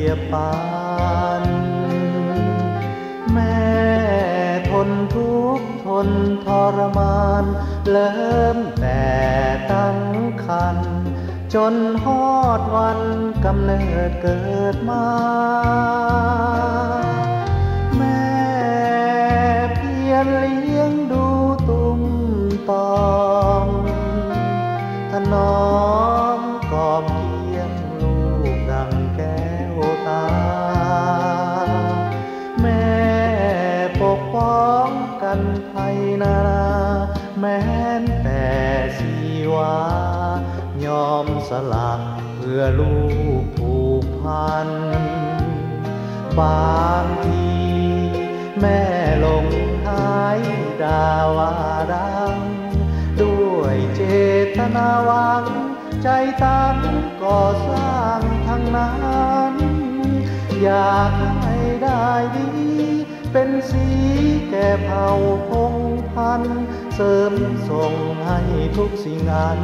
ยบปานแม่ทนทุกข์ทนทรมานเริ่มแต่ตั้งครรภ์จนฮอดวันกำเนิดเกิดมาแม่เพียรเลี้ยงดูตุ้มตอมถนอมกอมเคียงลูกดังแก้วตาแม่ปกป้องกันภัยนานาแม้แต่ชีวายอมสละเพื่อลูกผูกพันบางทีแม่ลงท้ายด่าว่าดังด้วยเจตนาหวังใจตั้งก่อสร้างทั้งนั้นอยากให้ได้ดีเป็นสีแก่เผ่าพงพันธุ์เสริมส่งให้ทุกสิ่งอัน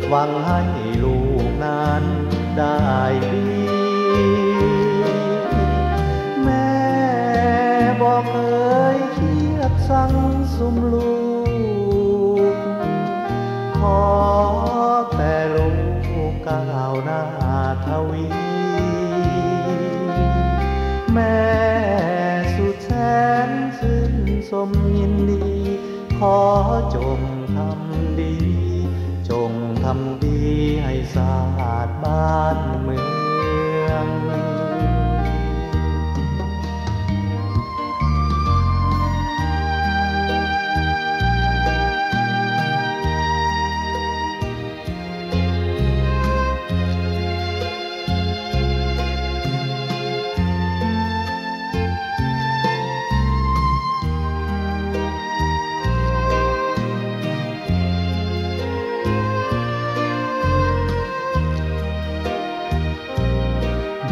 หวังให้ลูกนั้นได้ดีแม่บอกเคยเครียดสั่งสุมลูกขอแต่ลูกก้าวหน้าทวีแม่สุดแสนซึ้งสมยินดีขอจงทำดีจงทำดีให้สะอาดบ้านเมือง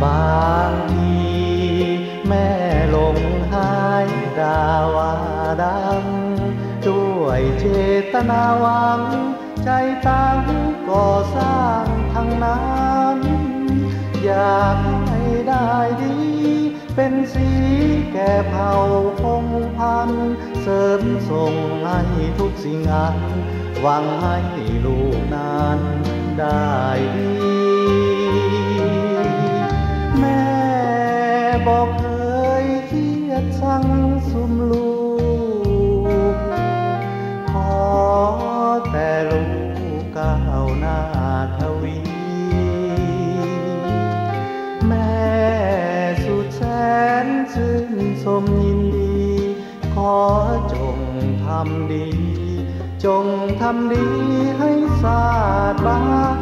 บางทีแม่ลงหายด่าว่าดังด้วยเจตนาหวังใจตั้งก่อสร้างทั้งนั้นอยากให้ได้ดีเป็นสีแก่เผ่าพงพันธุ์เสริมส่งให้ทุกสิ่งอันหวังให้ลูกนั้นได้ดีแม่บอกเคยเครียดสั่งสุมลูกขอแต่ลูกก้าวหน้าทวีแม่สุดแสนซึ้งสมยินดีขอจงทำดีจงทำดีให้สะอาดบ้าน